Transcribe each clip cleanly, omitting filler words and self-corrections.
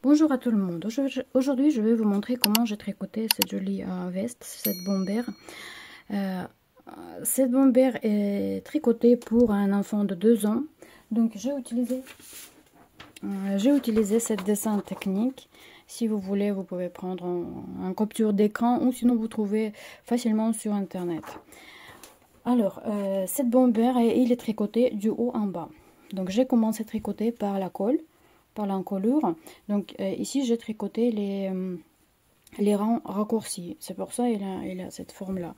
Bonjour à tout le monde. Aujourd'hui, je vais vous montrer comment j'ai tricoté cette jolie veste, cette bomber. Cette bomber est tricotée pour un enfant de 2 ans. Donc, j'ai utilisé cette dessin technique. Si vous voulez, vous pouvez prendre en capture d'écran ou sinon vous trouvez facilement sur internet. Alors, cette bomber, il est tricoté du haut en bas. Donc, j'ai commencé à tricoter par la colle. Par l'encolure. Donc ici j'ai tricoté les rangs raccourcis, c'est pour ça il a cette forme là.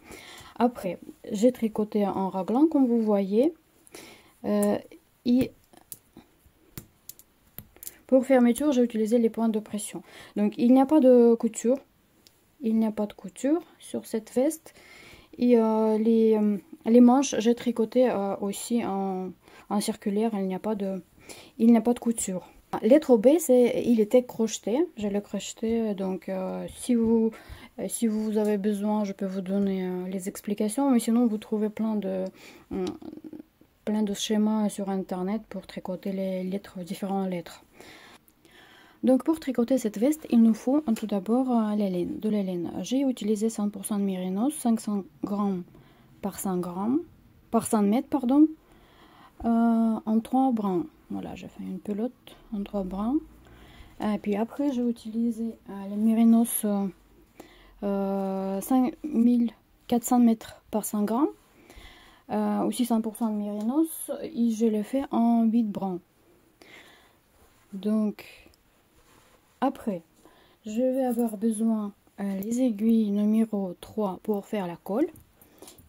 Après j'ai tricoté en raglan comme vous voyez, et pour fermeture j'ai utilisé les points de pression. Donc il n'y a pas de couture, sur cette veste. Et les manches j'ai tricoté aussi en circulaire, il n'y a pas de couture. Lettre B, il était crocheté, je l'ai crocheté, donc si vous avez besoin, je peux vous donner les explications, mais sinon vous trouvez plein de schémas sur internet pour tricoter les lettres, différentes lettres. Donc pour tricoter cette veste, il nous faut tout d'abord de la laine. J'ai utilisé 100% de mérinos, 500 grammes par 100 grammes, par 100 mètres, pardon, en 3 brins. Voilà, j'ai fait une pelote en 3 brins. Et puis après, j'ai utilisé les mérinos 5400 mètres par 100 grammes. Aussi 100% de mérinos. Et je l'ai fait en 8 brins. Donc, après, je vais avoir besoin les aiguilles numéro 3 pour faire la colle.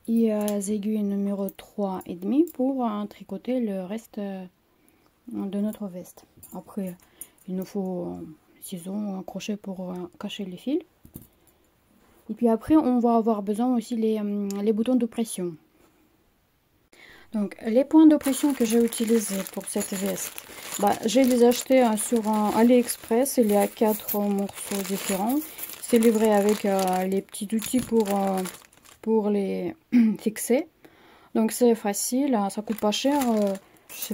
Et les aiguilles numéro 3 et demi pour tricoter le reste de notre veste. Après il nous faut ciseaux, un crochet pour cacher les fils. Et puis après on va avoir besoin aussi les boutons de pression. Donc les points de pression que j'ai utilisés pour cette veste, j'ai les achetés sur AliExpress. Il y a 4 morceaux différents. C'est livré avec les petits outils pour les fixer. Donc c'est facile, ça coûte pas cher. Je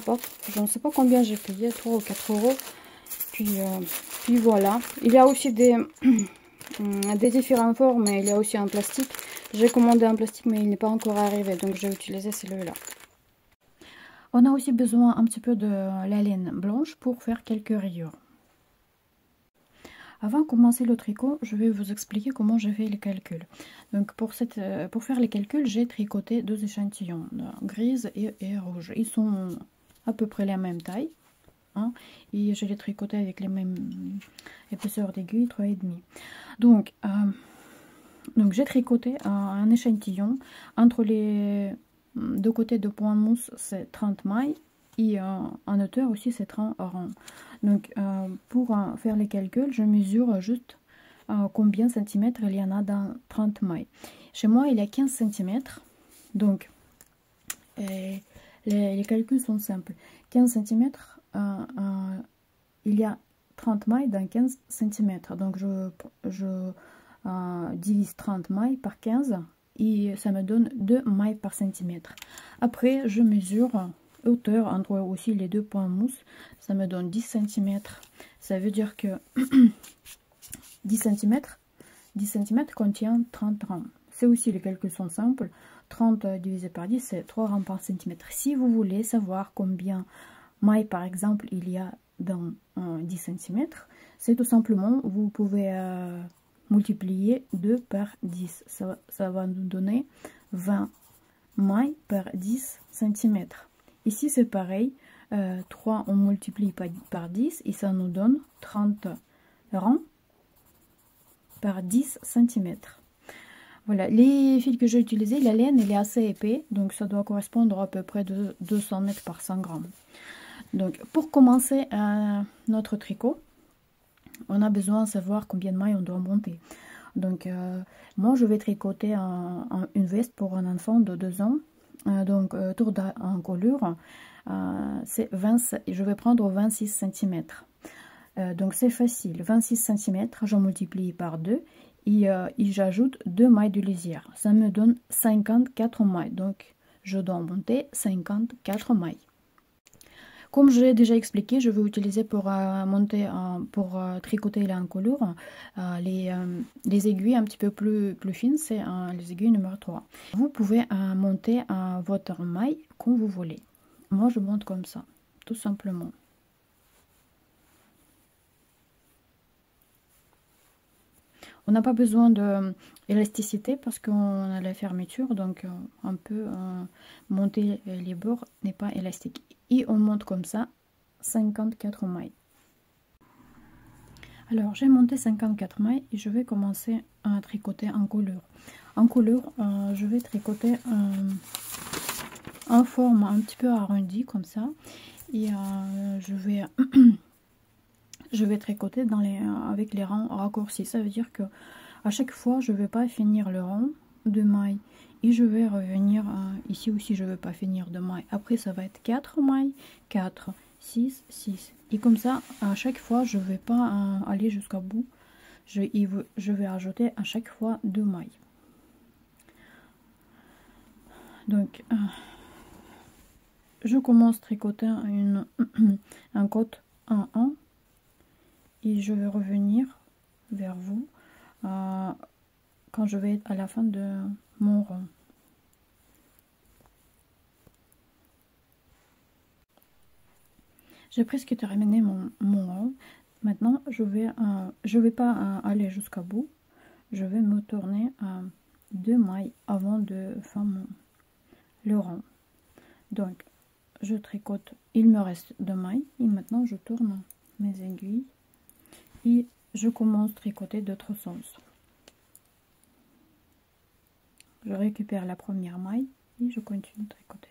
ne sais pas combien j'ai payé, 3 ou 4 euros. Puis voilà. Il y a aussi des différentes formes, mais il y a aussi un plastique. J'ai commandé un plastique, mais il n'est pas encore arrivé, donc j'ai utilisé celui-là. On a aussi besoin un petit peu de la laine blanche pour faire quelques rayures. Avant de commencer le tricot, je vais vous expliquer comment j'ai fait les calculs. Donc pour faire les calculs, j'ai tricoté 2 échantillons, grise et rouge. Ils sont à peu près la même taille. Hein, et je les tricoté avec les mêmes épaisseurs d'aiguille, 3,5. Donc j'ai tricoté un échantillon. Entre les deux côtés de point mousse, c'est 30 mailles. Et en hauteur aussi, c'est 30 rangs. Donc pour faire les calculs, je mesure juste combien de centimètres il y en a dans 30 mailles. Chez moi, il y a 15 cm. Donc les calculs sont simples. 15 cm, il y a 30 mailles dans 15 cm. Donc je divise 30 mailles par 15 et ça me donne 2 mailles par centimètre. Après, je mesure hauteur entre aussi les deux points mousse, ça me donne 10 cm. Ça veut dire que 10 cm contient 30 rangs. C'est aussi, les calculs sont simples. 30 divisé par 10, c'est 3 rangs par centimètre. Si vous voulez savoir combien mailles par exemple il y a dans 10 cm, c'est tout simplement, vous pouvez multiplier 2 par 10. Ça va nous donner 20 mailles par 10 cm. Ici c'est pareil, 3 on multiplie par 10 et ça nous donne 30 rangs par 10 cm. Voilà, les fils que j'ai utilisés, la laine elle est assez épais, donc ça doit correspondre à peu près de 200 mètres par 100 grammes. Donc pour commencer notre tricot, on a besoin de savoir combien de mailles on doit monter. Donc moi je vais tricoter une veste pour un enfant de 2 ans. Donc tour d'encolure, je vais prendre 26 cm. Donc c'est facile, 26 cm, je multiplie par 2 et j'ajoute 2 mailles de lisière. Ça me donne 54 mailles. Donc je dois monter 54 mailles. Comme je l'ai déjà expliqué, je vais utiliser pour monter, pour tricoter l'encolure les aiguilles un petit peu plus fines, c'est les aiguilles numéro 3. Vous pouvez monter votre maille comme vous voulez. Moi, je monte comme ça, tout simplement. On n'a pas besoin d'élasticité parce qu'on a la fermeture, donc on peut monter les bords n'est pas élastique. Et on monte comme ça 54 mailles. Alors j'ai monté 54 mailles et je vais commencer à tricoter en couleur. En couleur, je vais tricoter en forme un petit peu arrondie comme ça. Et je vais tricoter avec les rangs raccourcis. Ça veut dire que à chaque fois je vais pas finir le rang de mailles et je vais revenir ici aussi je vais pas finir de mailles. Après ça va être 4 mailles, 4, 6, 6 et comme ça à chaque fois je vais pas aller jusqu'au bout. Je vais ajouter à chaque fois 2 mailles. Donc je commence à tricoter un côte 1 et je vais revenir vers vous quand je vais être à la fin de mon rond. J'ai presque terminé mon rond. Maintenant je vais pas aller jusqu'au bout. Je vais me tourner 2 mailles avant de faire le rond. Donc je tricote, il me reste 2 mailles et maintenant je tourne mes aiguilles et je commence à tricoter d'autre sens. Je récupère la première maille et je continue de tricoter.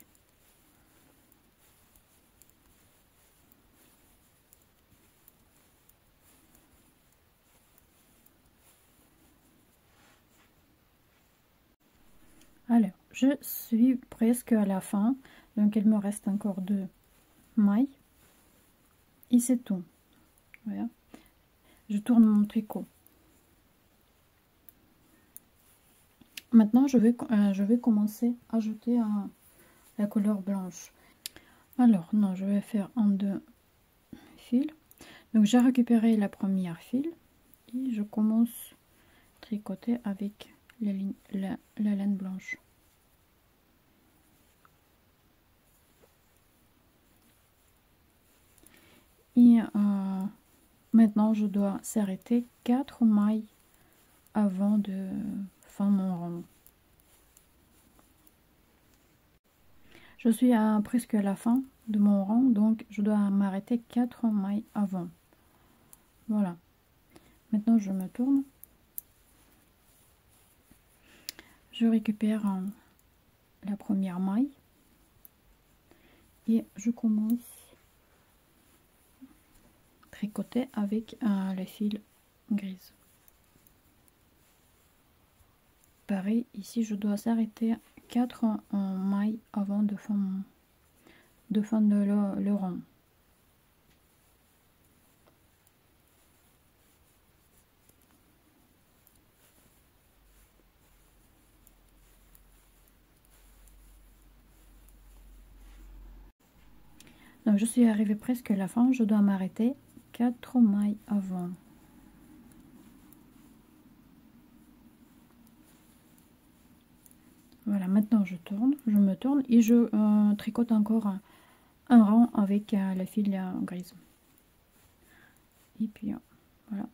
Alors, je suis presque à la fin, donc il me reste encore 2 mailles et c'est tout. Voilà. Je tourne mon tricot. Maintenant, je vais commencer à ajouter la couleur blanche. Alors, non, je vais faire en 2 fils. Donc, j'ai récupéré la première fil et je commence à tricoter avec la laine blanche. Et maintenant, je dois s'arrêter 4 mailles avant de faire mon rond. Je suis presque à la fin de mon rond, donc je dois m'arrêter 4 mailles avant. Voilà. Maintenant, je me tourne. Je récupère la première maille et je commence à tricoter avec la fil grise. Pareil, ici, je dois s'arrêter 4 mailles avant de faire le rond. Donc je suis arrivée presque à la fin, je dois m'arrêter 4 mailles avant. Voilà, maintenant je me tourne et je tricote encore un rang avec la fil grise. Et puis voilà,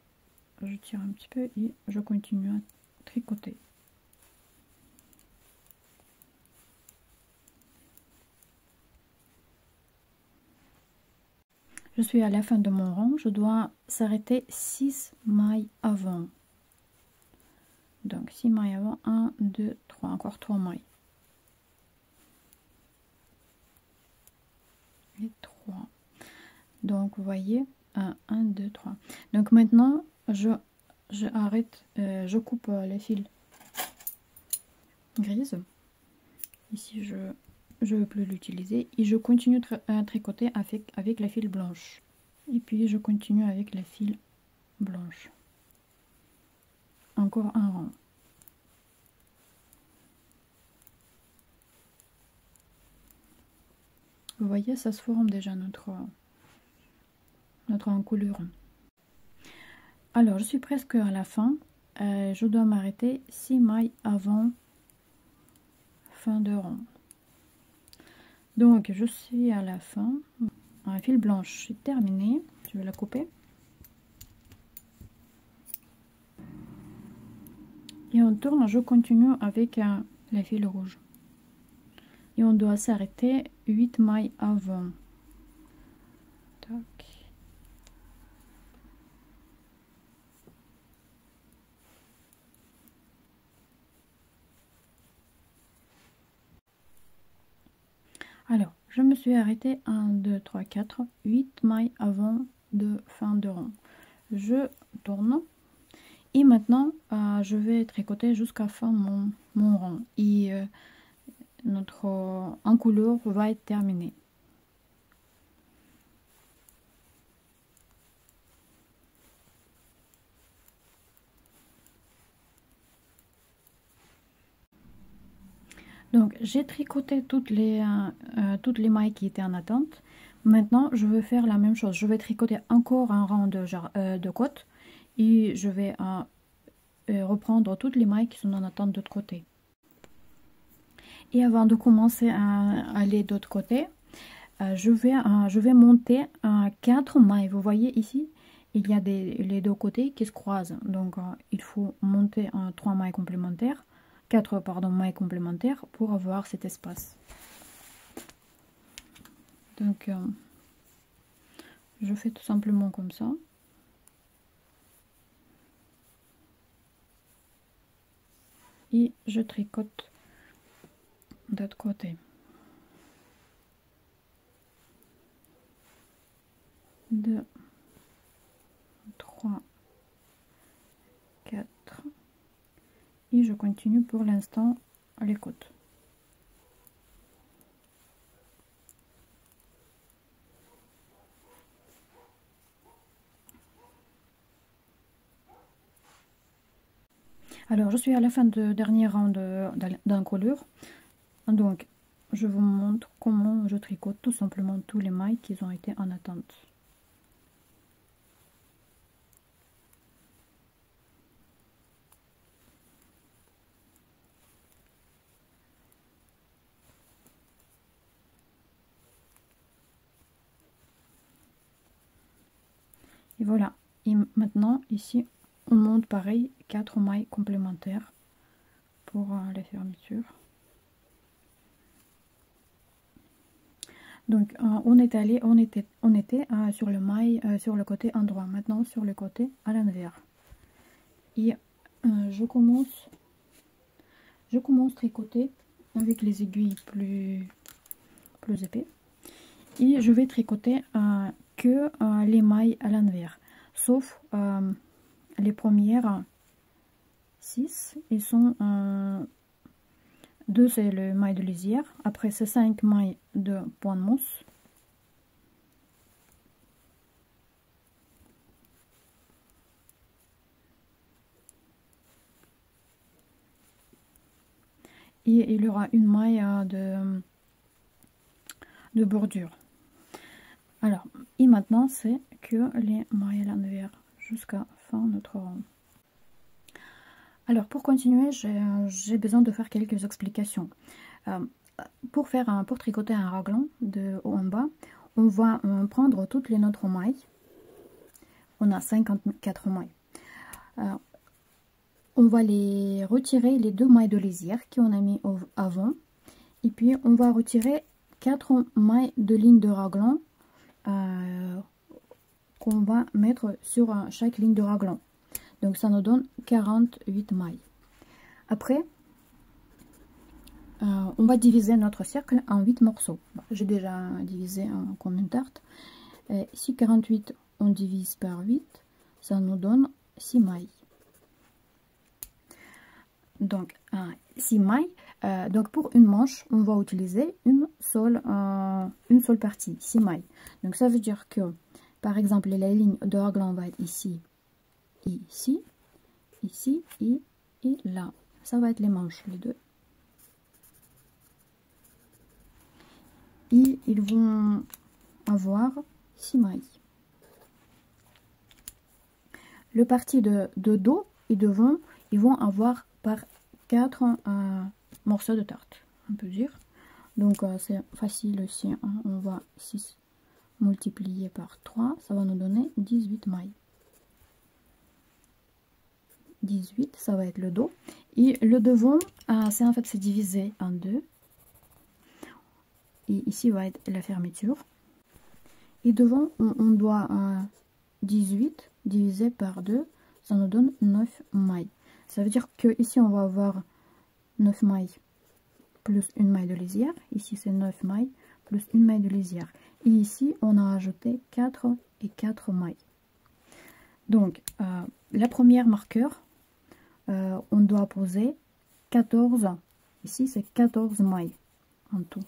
je tire un petit peu et je continue à tricoter. Je suis à la fin de mon rang, je dois s'arrêter 6 mailles avant. Donc 6 mailles avant, 1, 2, 3, encore 3 mailles. Et 3. Donc vous voyez, 1, 2, 3. Donc maintenant, je arrête, je coupe les fils grises. Ici, je ne veux plus l'utiliser. Et je continue à tricoter avec la fil blanche. Et puis, je continue avec la fil blanche. Encore un rang. Vous voyez, ça se forme déjà notre encolure. Alors, je suis presque à la fin. Je dois m'arrêter 6 mailles avant fin de rang. Donc, je suis à la fin. Un fil blanche, c'est terminé. Je vais la couper. Et on tourne, je continue avec les fils rouges. Et on doit s'arrêter 8 mailles avant. Tac. Alors, je me suis arrêtée 1, 2, 3, 4, 8 mailles avant de fin de rang. Je tourne. Et maintenant, je vais tricoter jusqu'à fin mon rang. Et notre encolure va être terminée. Donc, j'ai tricoté toutes les mailles qui étaient en attente. Maintenant, je vais faire la même chose. Je vais tricoter encore un rang de côte. Et je vais reprendre toutes les mailles qui sont en attente de l'autre côté. Et avant de commencer à aller de l'autre côté, je vais monter 4 mailles. Vous voyez ici, il y a les deux côtés qui se croisent. Donc, il faut monter 3 mailles complémentaires. 4 mailles complémentaires pour avoir cet espace. Donc, je fais tout simplement comme ça. Et je tricote de l'autre côté. 2, 3, 4. Et je continue pour l'instant les côtes. Alors, je suis à la fin de dernier rang d'encolure. Donc, je vous montre comment je tricote tout simplement tous les mailles qui ont été en attente. Et voilà. Et maintenant, ici, on monte pareil 4 mailles complémentaires pour les fermetures. Donc, on était sur le maille sur le côté endroit. Maintenant, sur le côté à l'envers. Et je commence à tricoter avec les aiguilles plus épais. Et je vais tricoter que les mailles à l'envers, sauf les premières 6. Ils sont 2 c'est le maille de lisière, après c'est 5 mailles de point de mousse. Et il y aura une maille de bordure. Alors, et maintenant c'est que les mailles à l'envers jusqu'à fin notre rang. Alors pour continuer, j'ai besoin de faire quelques explications. Pour tricoter un raglan de haut en bas, on va prendre toutes les notre mailles. On a 54 mailles. On va les retirer les 2 mailles de lisière qu'on a mis avant. Et puis on va retirer 4 mailles de ligne de raglan qu'on va mettre sur chaque ligne de raglan. Donc ça nous donne 48 mailles. Après, on va diviser notre cercle en 8 morceaux. J'ai déjà divisé comme une tarte. Si 48 on divise par 8, ça nous donne 6 mailles. Donc 6 mailles. Donc pour une manche, on va utiliser une seule partie, 6 mailles. Donc ça veut dire que, par exemple, la ligne de raglan va être ici, et ici, ici et là. Ça va être les manches, les deux. et ils vont avoir 6 mailles. Le parti de dos et devant, ils vont avoir par 4 morceaux de tarte, on peut dire. Donc c'est facile aussi, hein. On va 6 multiplié par 3, ça va nous donner 18 mailles. 18, ça va être le dos. Et le devant, c'est divisé en deux. Et ici va être la fermeture. Et devant, on doit 18 divisé par 2, ça nous donne 9 mailles. Ça veut dire que ici on va avoir 9 mailles plus une maille de lisière. Ici c'est 9 mailles plus une maille de lisière. Et ici on a ajouté 4 et 4 mailles. Donc la première marqueur, on doit poser 14. Ici c'est 14 mailles en tout.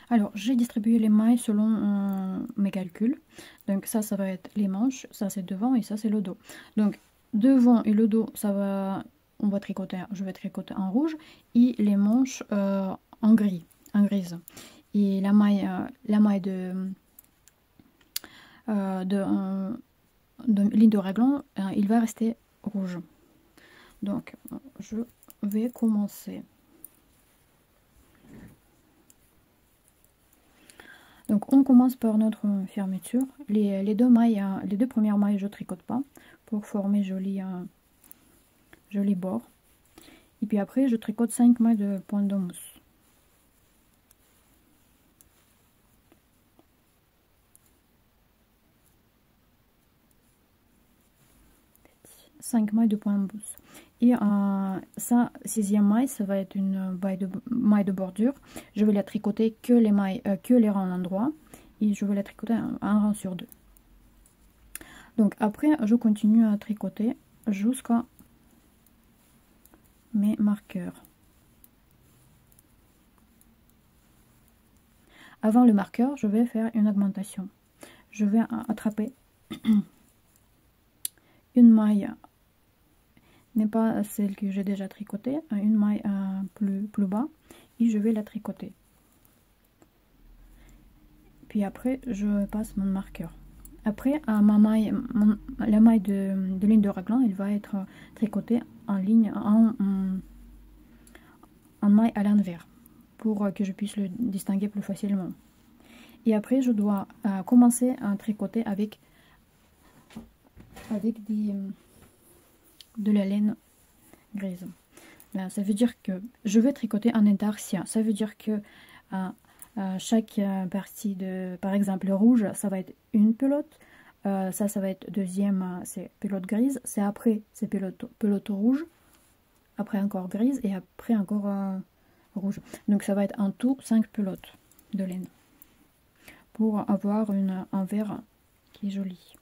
Alors, j'ai distribué les mailles selon mes calculs. Donc ça va être les manches, ça c'est devant et ça c'est le dos. Donc devant et le dos, on va tricoter, je vais tricoter en rouge et les manches en gris, en grise. Et la maille de ligne de raglan, il va rester rouge. Donc je vais commencer. Donc on commence par notre fermeture. Les deux premières mailles, je tricote pas pour former joli bord. Et puis après, je tricote 5 mailles de pointe de mousse. Mailles de pointe de mousse. Et ça, 6e maille, ça va être une maille de bordure. Je vais la tricoter que les mailles, que les rangs endroits. Et je vais la tricoter un rang sur 2. Donc après, je continue à tricoter jusqu'à mes marqueurs. Avant le marqueur, je vais faire une augmentation. Je vais attraper une maille, n'est pas celle que j'ai déjà tricotée, une maille plus bas, et je vais la tricoter. Puis après, je passe mon marqueur. Après, la maille de ligne de raglan, elle va être tricotée en ligne, en maille à l'envers, pour que je puisse le distinguer plus facilement. Et après, je dois commencer à tricoter avec de la laine grise. Là, ça veut dire que je vais tricoter en intarsia. Ça veut dire que chaque partie par exemple, le rouge, ça va être une pelote. Ça va être deuxième, c'est pelote grise. C'est après, c'est pelote rouge. Après encore grise et après encore rouge. Donc ça va être en tout 5 pelotes de laine. Pour avoir un vert qui est joli.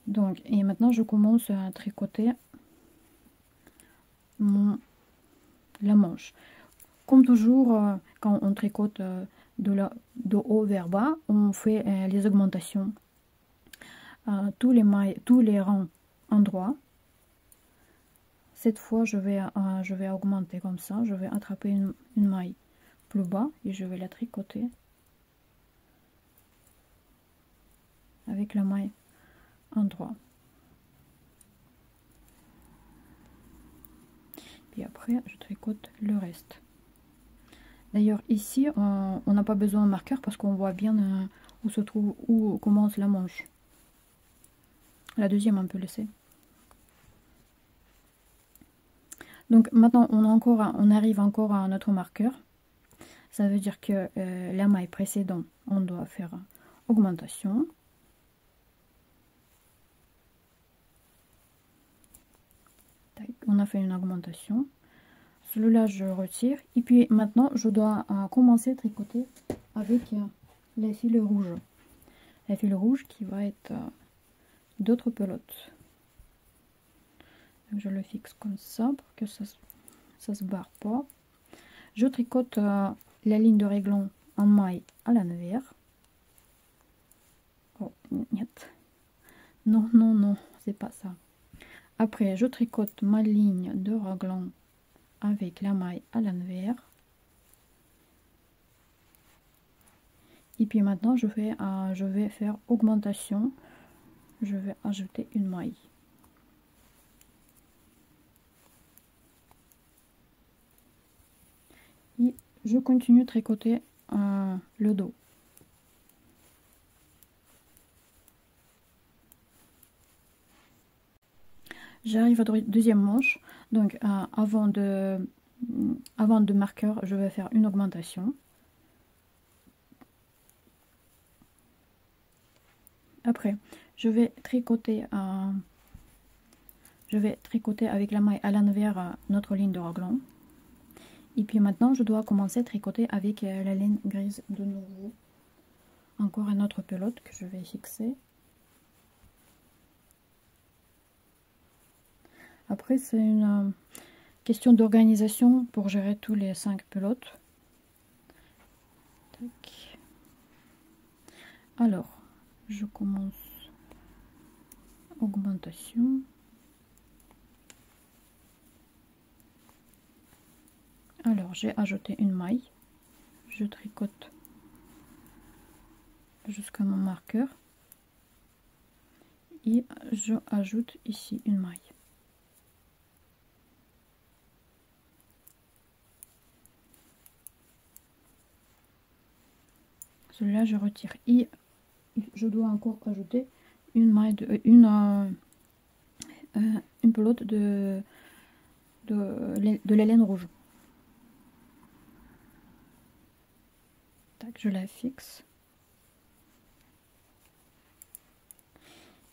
Donc, et maintenant je commence à tricoter la manche. Comme toujours, quand on tricote de haut vers bas, on fait les augmentations. Tous les rangs endroits. Cette fois, je vais augmenter comme ça. Je vais attraper une maille plus bas et je vais la tricoter avec la maille endroit. Puis après, je tricote le reste. D'ailleurs, ici, on n'a pas besoin de marqueur parce qu'on voit bien où commence la manche. La deuxième, on peut laisser. Donc maintenant, on arrive encore à notre marqueur. Ça veut dire que la maille précédente, on doit faire augmentation. On a fait une augmentation. Celui-là, je retire. Et puis maintenant, je dois commencer à tricoter avec la fil rouge. La fil rouge qui va être d'autres pelotes. Donc, je le fixe comme ça pour que ça se barre pas. Je tricote la ligne de raglan en maille à l'envers. Oh, non, non, non, c'est pas ça. Après, je tricote ma ligne de raglan avec la maille à l'envers. Et puis maintenant je vais faire augmentation. Je vais ajouter une maille. Et je continue de tricoter le dos. J'arrive à la deuxième manche, donc avant de marqueur, je vais faire une augmentation. Après, je vais tricoter avec la maille à l'envers notre ligne de raglan. Et puis maintenant, je dois commencer à tricoter avec la laine grise de nouveau. Encore un autre pelote que je vais fixer. Après, c'est une question d'organisation pour gérer tous les 5 pelotes. Tac. Alors, je commence augmentation. Alors, j'ai ajouté une maille. Je tricote jusqu'à mon marqueur. Et je ajoute ici une maille. Celui-là, je retire. Et je dois encore ajouter une maille une pelote de la laine rouge. Tac, je la fixe.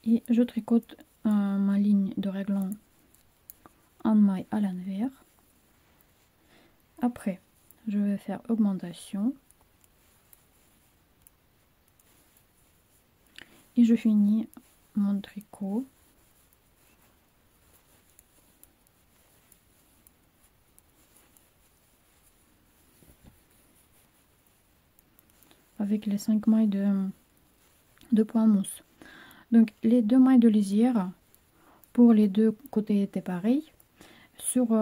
Et je tricote ma ligne de raglan en maille à l'envers. Après, je vais faire augmentation. Et je finis mon tricot. Avec les 5 mailles de point mousse. Donc les 2 mailles de lisière pour les deux côtés étaient pareils. Sur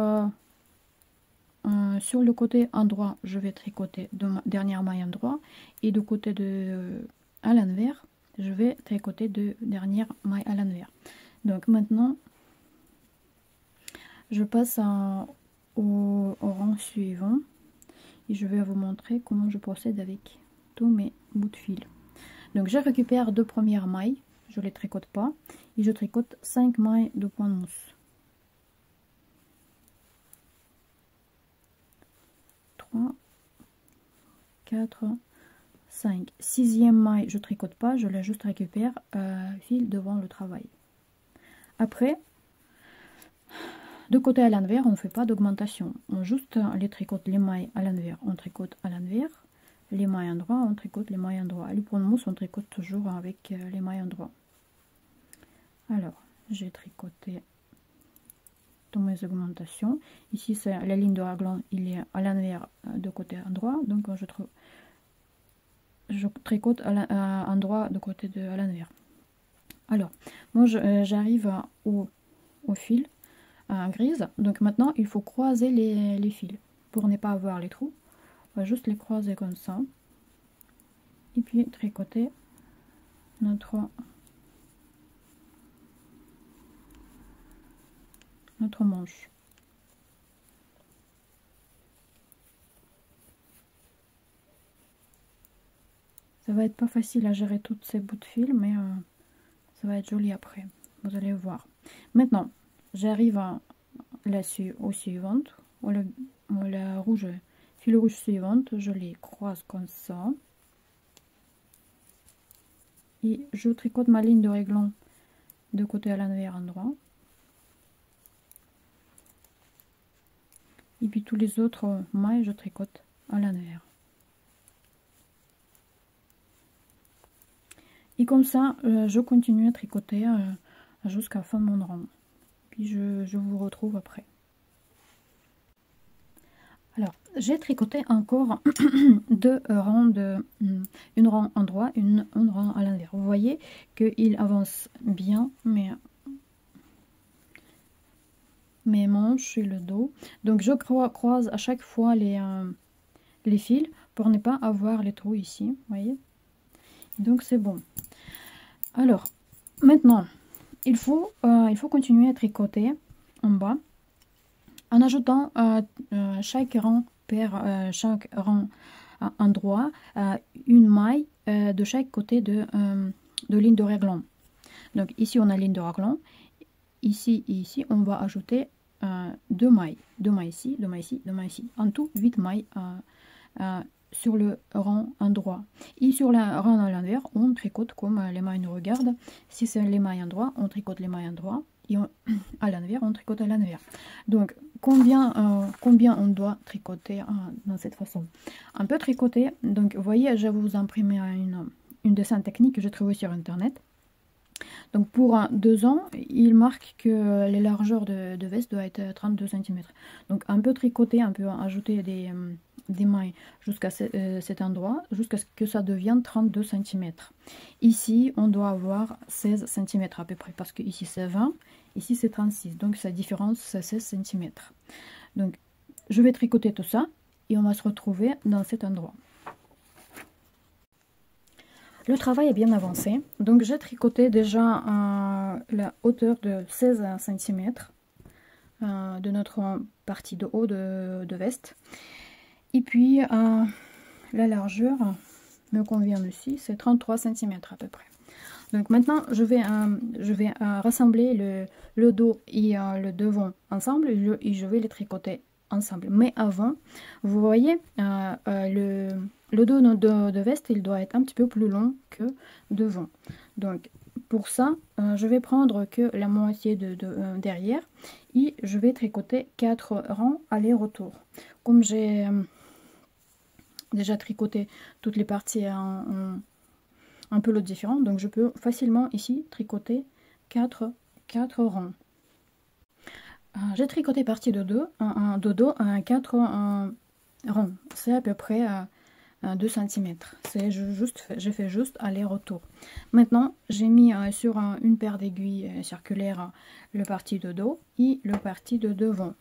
le côté endroit, je vais tricoter de ma dernière maille endroit, et du côté à l'envers, je vais tricoter de dernière maille à l'envers. Donc maintenant, je passe au rang suivant et je vais vous montrer comment je procède avec tous mes bouts de fil. Donc je récupère 2 premières mailles, je les tricote pas, et je tricote 5 mailles de point de mousse. 3, 4, 5. 6e maille, je tricote pas, je la juste récupère fil devant le travail. Après, de côté à l'envers, on ne fait pas d'augmentation, on juste les tricote les mailles à l'envers, on tricote à l'envers, les mailles endroit, on tricote les mailles endroit. Les points de mousse, on tricote toujours avec les mailles endroit. Alors, j'ai tricoté toutes mes augmentations. Ici, c'est la ligne de raglan, il est à l'envers de côté endroit, donc je tricote à endroit de côté à l'envers. Alors, moi, j'arrive au fil grise, donc maintenant, il faut croiser les fils pour ne pas avoir les trous. On va juste les croiser comme ça. Et puis tricoter notre manche. Ça va être pas facile à gérer toutes ces bouts de fil, mais ça va être joli après. Vous allez voir. Maintenant, j'arrive à au suivante, la rouge, fil rouge suivante, je les croise comme ça. Et je tricote ma ligne de raglan de côté à l'envers endroit. Et puis tous les autres mailles, je tricote à l'envers. Et comme ça, je continue à tricoter jusqu'à la fin de mon rang. Puis je vous retrouve après. Alors, j'ai tricoté encore 2 rangs une rang endroit, une rang à l'envers. Vous voyez qu'il avance bien, mais mes manches et le dos. Donc je croise à chaque fois les fils pour ne pas avoir les trous ici, vous voyez. Donc c'est bon. Alors maintenant il faut continuer à tricoter en bas en ajoutant chaque rang endroit une maille de chaque côté de ligne de raglan. Donc ici on a ligne de raglan, ici et ici on va ajouter 2 mailles ici, 2 mailles ici, 2 mailles ici, en tout 8 mailles sur le rang endroit. Et sur le rang à l'envers on tricote comme les mailles nous regardent. Si c'est les mailles endroit, on tricote les mailles endroit, et à l'envers on tricote à l'envers. Donc combien on doit tricoter dans cette façon? On peut tricoter, donc vous voyez, je vais vous imprimer une dessin technique que j'ai trouvé sur internet. Donc pour 2 ans, il marque que les largeurs de veste doit être 32 cm. Donc on peut tricoter, on peut ajouter des mailles jusqu'à cet endroit, jusqu'à ce que ça devienne 32 cm. Ici, on doit avoir 16 cm à peu près, parce que ici c'est 20, ici c'est 36. Donc sa différence c'est 16 cm. Donc je vais tricoter tout ça et on va se retrouver dans cet endroit. Le travail est bien avancé, donc j'ai tricoté déjà la hauteur de 16 cm de notre partie de haut de veste. Et puis la largeur me convient aussi, c'est 33 cm à peu près. Donc maintenant je vais rassembler le dos et le devant ensemble et je vais les tricoter ensemble. Mais avant, vous voyez, le dos de veste, il doit être un petit peu plus long que devant. Donc pour ça, je vais prendre que la moitié derrière et je vais tricoter 4 rangs aller-retour. Comme j'ai déjà tricoté toutes les parties un peu différent, donc je peux facilement ici tricoter 4 rangs. J'ai tricoté partie de dos, de dos à 4 rangs, c'est à peu près 2 cm. J'ai fait juste aller-retour. Maintenant, j'ai mis sur une paire d'aiguilles circulaires le parti de dos et le parti de devant.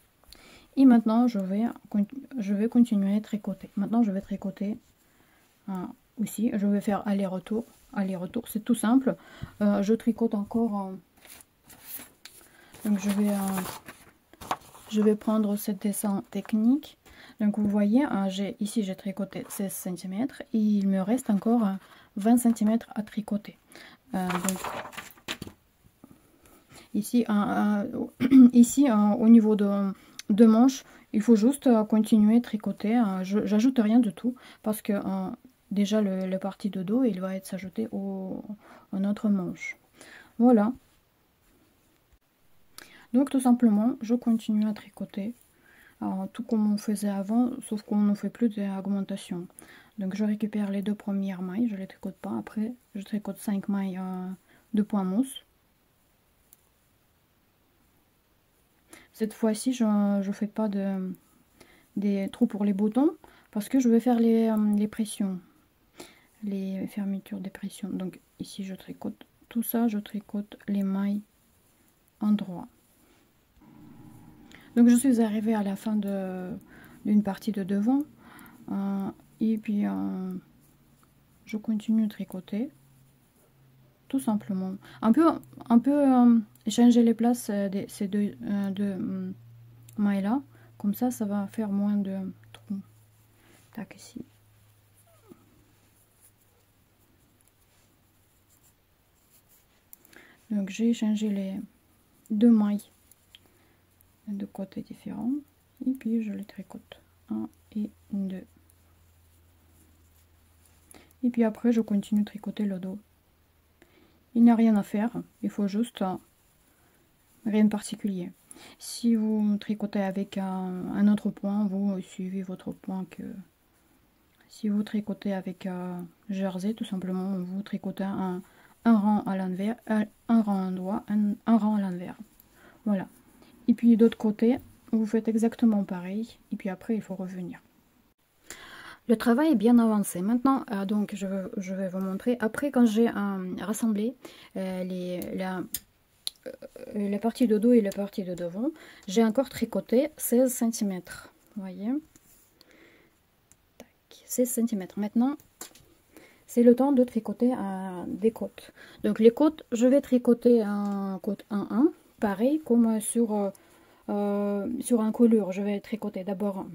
Et maintenant, je vais continuer à tricoter. Maintenant, je vais tricoter aussi. Je vais faire aller-retour. Aller-retour, c'est tout simple. Je tricote encore. Donc, je vais prendre ce dessin technique. Donc vous voyez, ici j'ai tricoté 16 cm et il me reste encore 20 cm à tricoter. Donc, ici, au niveau de manche, il faut juste continuer à tricoter. J'ajoute rien du tout parce que déjà le parti de dos il va être s'ajouter à notre manche. Voilà. Donc tout simplement, je continue à tricoter. Tout comme on faisait avant, sauf qu'on ne fait plus d'augmentation. Donc je récupère les 2 premières mailles, je les tricote pas. Après, je tricote 5 mailles de point mousse. Cette fois-ci, je ne fais pas des trous pour les boutons parce que je vais faire les pressions, les fermetures des pressions. Donc ici, je tricote tout ça, je tricote les mailles en droit. Donc je suis arrivée à la fin d'une partie de devant et puis je continue de tricoter tout simplement. On peut changer les places de ces deux mailles là, comme ça va faire moins de trous. Tac, ici. Donc j'ai changé les 2 mailles de côtés différents et puis je les tricote 1 et 2 et puis après je continue de tricoter le dos. Il n'y a rien à faire, il faut juste rien de particulier. Si vous tricotez avec un autre point, vous suivez votre point. Que si vous tricotez avec jersey, tout simplement vous tricotez un rang à l'envers, un rang endroit, un rang à l'envers. Voilà. Et puis d'autre côté, vous faites exactement pareil. Et puis après, il faut revenir. Le travail est bien avancé. Maintenant, donc je vais vous montrer. Après, quand j'ai rassemblé la partie de dos et la partie de devant, j'ai encore tricoté 16 cm. Vous voyez, 16 cm. Maintenant, c'est le temps de tricoter des côtes. Donc les côtes, je vais tricoter un côte 1-1, pareil comme sur un colure. Je vais tricoter d'abord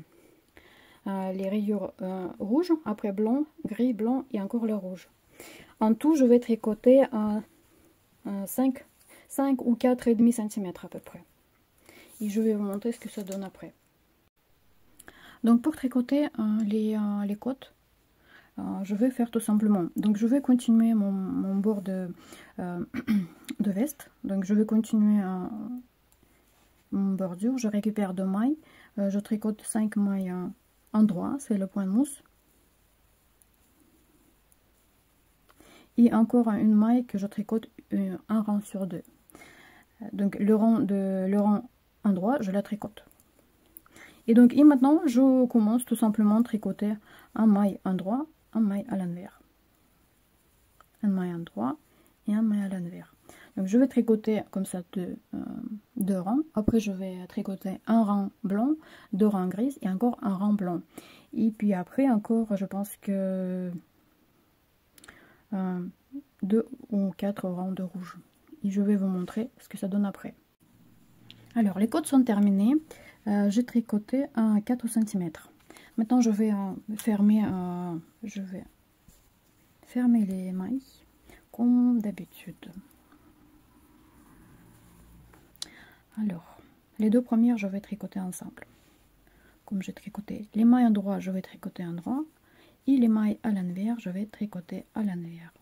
les rayures rouges, après blanc, gris, blanc et encore le rouge. En tout, je vais tricoter 5 ou 4,5 cm à peu près. Et je vais vous montrer ce que ça donne après. Donc pour tricoter les côtes, je vais faire tout simplement. Donc je vais continuer mon bord de veste. Donc je vais continuer mon bordure. Je récupère 2 mailles. Je tricote 5 mailles en droit, c'est le point de mousse. Et encore une maille que je tricote un rang sur 2. Donc le rang en droit, je la tricote. Et donc et maintenant, je commence tout simplement à tricoter un maille en droit, un maille à l'envers. Un maille en droit et un maille à l'envers. Donc je vais tricoter comme ça deux rangs. Après je vais tricoter un rang blanc, 2 rangs gris et encore un rang blanc. Et puis après encore, je pense que 2 ou 4 rangs de rouge. Et je vais vous montrer ce que ça donne après. Alors les côtes sont terminées. J'ai tricoté 4 cm. Maintenant je vais fermer les mailles comme d'habitude. Alors les 2 premières je vais tricoter ensemble. Comme j'ai tricoté les mailles en droit, je vais tricoter en droit. Et les mailles à l'envers, je vais tricoter à l'envers.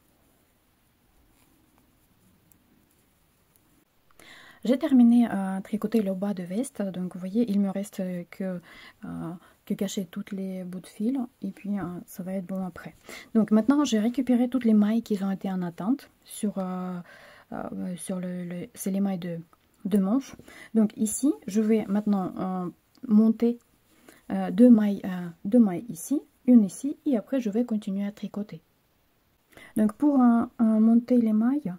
J'ai terminé à tricoter le bas de veste, donc vous voyez il me reste que cacher toutes les bouts de fil et puis ça va être bon après. Donc maintenant j'ai récupéré toutes les mailles qui ont été en attente c'est les mailles de manche. Donc ici je vais maintenant monter 2 mailles ici, une ici et après je vais continuer à tricoter. Donc pour monter les mailles,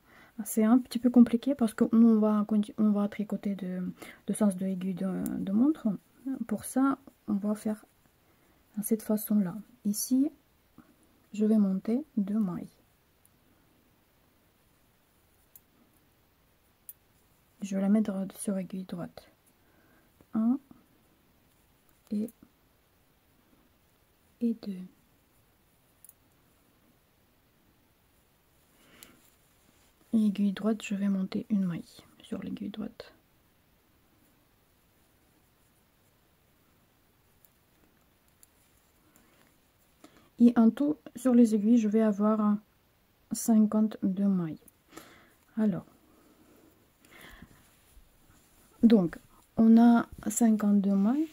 c'est un petit peu compliqué parce qu'on va tricoter de sens de aiguille de montre. Pour ça, on va faire de cette façon-là. Ici, je vais monter 2 mailles. Je vais la mettre sur aiguille droite. 1 et 2. Aiguille droite, je vais monter une maille sur l'aiguille droite. Et en tout, sur les aiguilles, je vais avoir 52 mailles. Alors, donc, on a 52 mailles.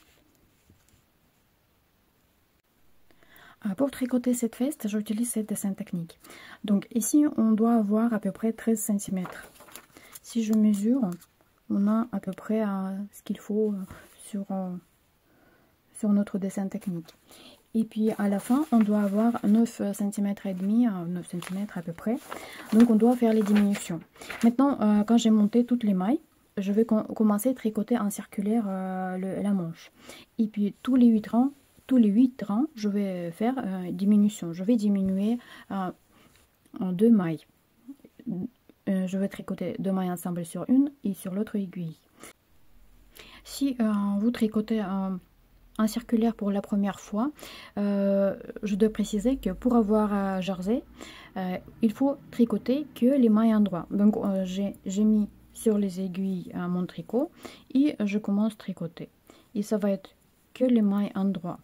Pour tricoter cette veste, j'utilise cette dessin technique. Donc ici, on doit avoir à peu près 13 cm. Si je mesure, on a à peu près ce qu'il faut sur notre dessin technique. Et puis à la fin, on doit avoir 9 cm et demi, 9 cm à peu près. Donc on doit faire les diminutions. Maintenant, quand j'ai monté toutes les mailles, je vais commencer à tricoter en circulaire la manche. Et puis tous les 8 rangs, je vais faire diminution. Je vais diminuer en 2 mailles. Je vais tricoter 2 mailles ensemble sur une et sur l'autre aiguille. Si vous tricotez en circulaire pour la première fois, je dois préciser que pour avoir jersey, il faut tricoter que les mailles en droit. Donc j'ai mis sur les aiguilles mon tricot et je commence à tricoter. Et ça va être que les mailles en droit.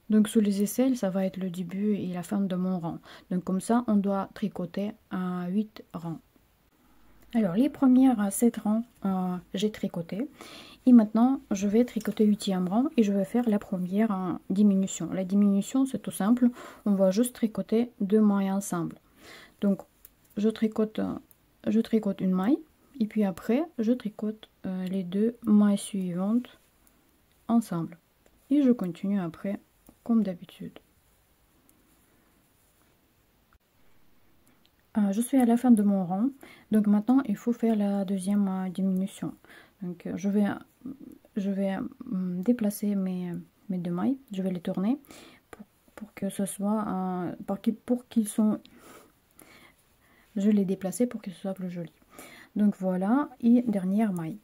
Donc sous les aisselles, ça va être le début et la fin de mon rang. Donc comme ça, on doit tricoter à 8 rangs. Alors les premières 7 rangs, j'ai tricoté. Et maintenant, je vais tricoter 8e rang et je vais faire la première diminution. La diminution, c'est tout simple. On va juste tricoter 2 mailles ensemble. Donc je tricote une maille. Et puis après, je tricote les 2 mailles suivantes ensemble. Et je continue après comme d'habitude. Je suis à la fin de mon rang, donc maintenant il faut faire la deuxième diminution. Donc je vais déplacer mes deux mailles, je vais les tourner pour que ce soit pour qu'ils sont, je les déplacer pour que ce soit plus joli. Donc voilà, et dernière maille.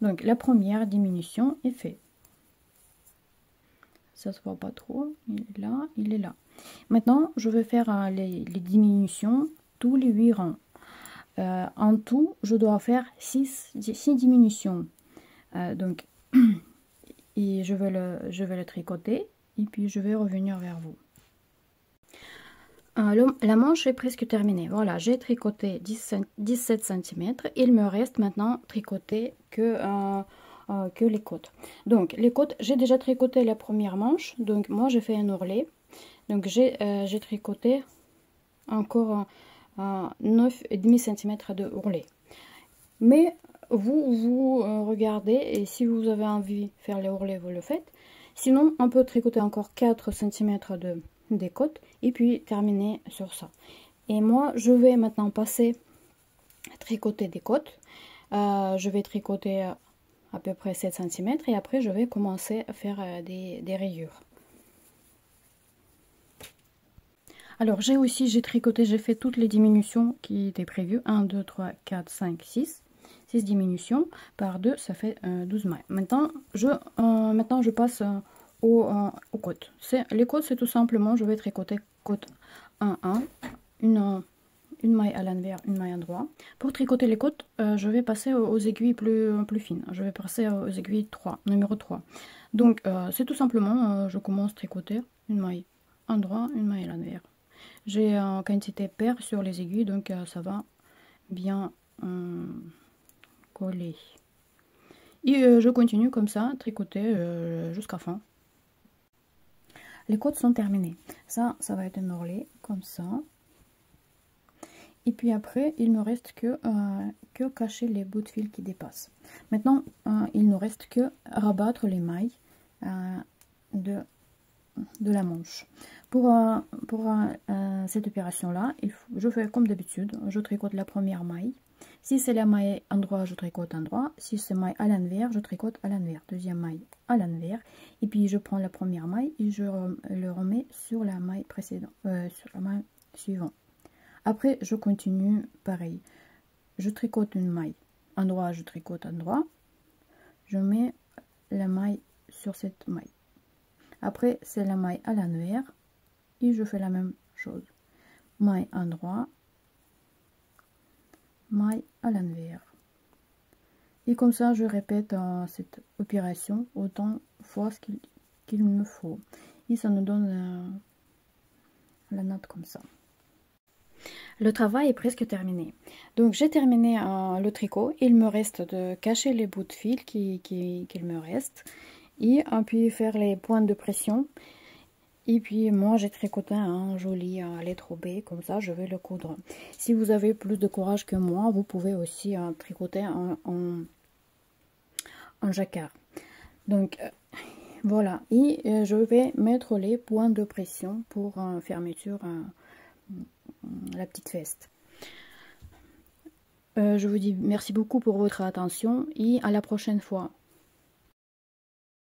Donc la première diminution est faite. Ça se voit pas trop, il est là, il est là. Maintenant je vais faire les diminutions tous les 8 rangs. En tout je dois faire 6 diminutions. Donc et je vais le tricoter et puis je vais revenir vers vous. La manche est presque terminée. Voilà, j'ai tricoté 17 cm. Il me reste maintenant tricoter que les côtes. Donc les côtes, j'ai déjà tricoté la première manche. Donc moi j'ai fait un ourlet. Donc j'ai tricoté encore 9,5 cm de ourlet. Mais vous regardez, et si vous avez envie de faire les ourlets, vous le faites. Sinon on peut tricoter encore 4 cm des côtes et puis terminer sur ça. Et moi je vais maintenant passer à tricoter des côtes. Je vais tricoter à peu près 7 cm et après je vais commencer à faire des rayures. Alors j'ai tricoté, j'ai fait toutes les diminutions qui étaient prévues. 1, 2, 3, 4, 5, 6 diminutions par 2, ça fait 12 mailles. Maintenant je passe aux côtes. Les côtes, c'est tout simplement, je vais tricoter côte 1, 1, une maille à l'envers, une maille à droite. Pour tricoter les côtes, je vais passer aux aiguilles plus fines. Je vais passer aux aiguilles 3, numéro 3. Donc c'est tout simplement, je commence à tricoter une maille à droite, une maille à l'envers. J'ai une quantité paire sur les aiguilles, donc ça va bien coller. Et je continue comme ça, tricoter jusqu'à fin. Les côtes sont terminées. Ça va être un ourlet comme ça. Et puis après, il ne me reste que cacher les bouts de fil qui dépassent. Maintenant, il ne reste que rabattre les mailles de la manche. Pour cette opération-là, je fais comme d'habitude. Je tricote la première maille. Si c'est la maille endroit, je tricote endroit. Si c'est maille à l'envers, je tricote à l'envers. Deuxième maille à l'envers. Et puis je prends la première maille et je le remets sur la maille précédente, sur la maille suivante. Après, je continue pareil. Je tricote une maille endroit, je tricote endroit. Je mets la maille sur cette maille. Après, c'est la maille à l'envers et je fais la même chose. Maille endroit, maille à l'envers. Et comme ça, je répète cette opération autant de fois qu'il me faut. Et ça nous donne la note comme ça. Le travail est presque terminé. Donc j'ai terminé le tricot. Il me reste de cacher les bouts de fil qu'il me reste. Et puis faire les points de pression. Et puis moi j'ai tricoté un joli lettre B, comme ça je vais le coudre. Si vous avez plus de courage que moi, vous pouvez aussi tricoter en jacquard. Donc voilà, et je vais mettre les points de pression pour fermeture la petite veste. Je vous dis merci beaucoup pour votre attention et à la prochaine fois.